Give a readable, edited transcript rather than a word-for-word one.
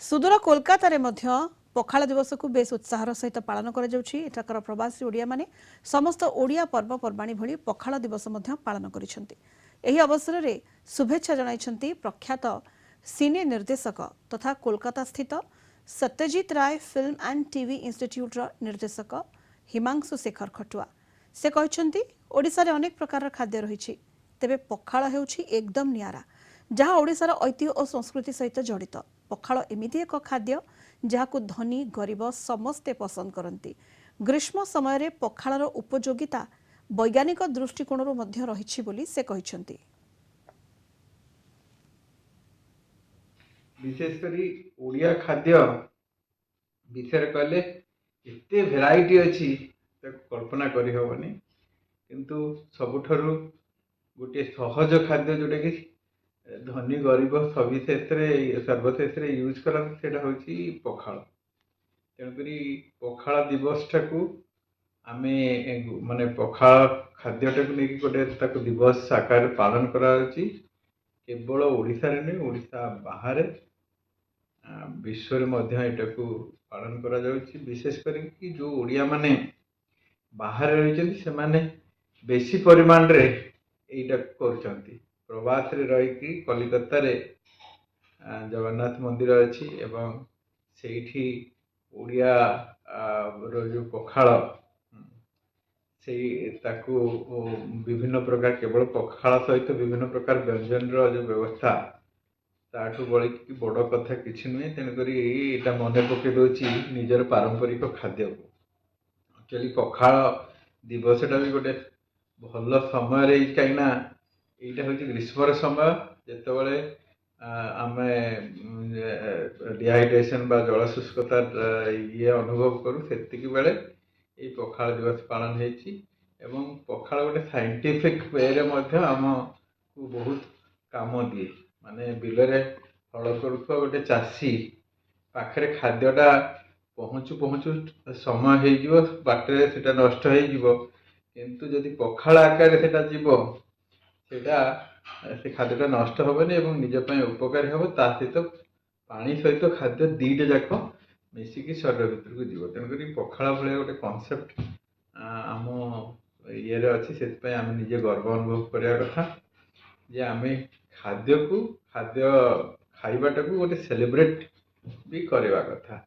सुदूर कोलकाता पखाल दिवस को बेस उत्साहर सहित पालन कर प्रवासी ओडिया माने समस्त ओडिया पर्वपर्वाणी भली पखाल दिवस पालन कर अवसर में शुभेच्छा जणाइछन्ति प्रख्यात सिने निर्देशक तथा कोलकाता स्थित सत्यजित राय फिल्म एंड टीवी इंस्टीट्यूट निर्देशक हिमांशु शेखर खटुआ। से कहते ओडिशा रे अनेक प्रकार खाद्य रही तेबे पखाल हेउछि एकदम नियारा जहाँ ओडिशार ऐतिह्य और संस्कृति सहित जड़ित। पखाल एमिति एक खाद्य जहाकु धनी गरीब समस्ते पसंद करती। ग्रीष्म समय रे पखालर उपयोगिता वैज्ञानिक दृष्टिकोणरू मध्य रहिछि बोली से कहिसंती। विशेषकर ओडिया खाद्य विषय कहले एते भेराइटी अच्छी कल्पना करी हबनी, किंतु सबुठारु गोटे सहज खाद्य जोटा कि धनी गरीब सर्वशेष यूज करते पखाल। तेणुकरी पखाल दिवसटा को आम माने पखाल खाद्यटा को लेकिन गोटे दिवस आकार पालन करा केवल ओडिशा रे नहीं ओडिशा बाहर विश्व में पालन करा जाउछि। विशेष करके जो ओडिया माने बाहर रही से माने बेसी परिमाण रे एटा करछंती। प्रवास रे रही कलिकता रे जगन्नाथ मंदिर अच्छी एवं सेठी ओडिया रो जो पखाल से ताकू विभिन्न प्रकार केवल पखाल सहित विभिन्न प्रकार व्यंजन रो जो व्यवस्था ताठू बड़ी बड़ कथा किसी नुहे। तेणुक यहाँ मन पकई दूसरी निजर पारंपरिक खाद्य को। एक्चुअली पखाल दिवसटा भी गोटे भल समय कहीं यहाँ हूँ ग्रीष्म समय जिते आम डिहाइड्रेशन बा जलशुष्कता ये अनुभव करूँ से बेले ये पखाल दिवस पालन होती। पखाल गोटे साइंटिफिक वे रे आम को बहुत काम दिए। माने बिलरे हल करुवा गोटे चाषी पाखे खाद्यटा पहुँचु पहुँचु समय हो बाटे से नष्ट हो, किंतु जदि पखाल आकार से जीव से खाद्यटा नष्ट हेनी और निजपाई उपकारी हम ता सहित पानी सहित खाद्य दीटा जाक मिसिकी शरीर भितर को जीव। तेणुक पखाल भाया गोटे कनसेप्ट आम ये अच्छी से आम निजे गर्व अनुभव करने कथा जे आम खाद्य को खाद्य खाइबाटा को गोटे सेलिब्रेट भी करवा कथा।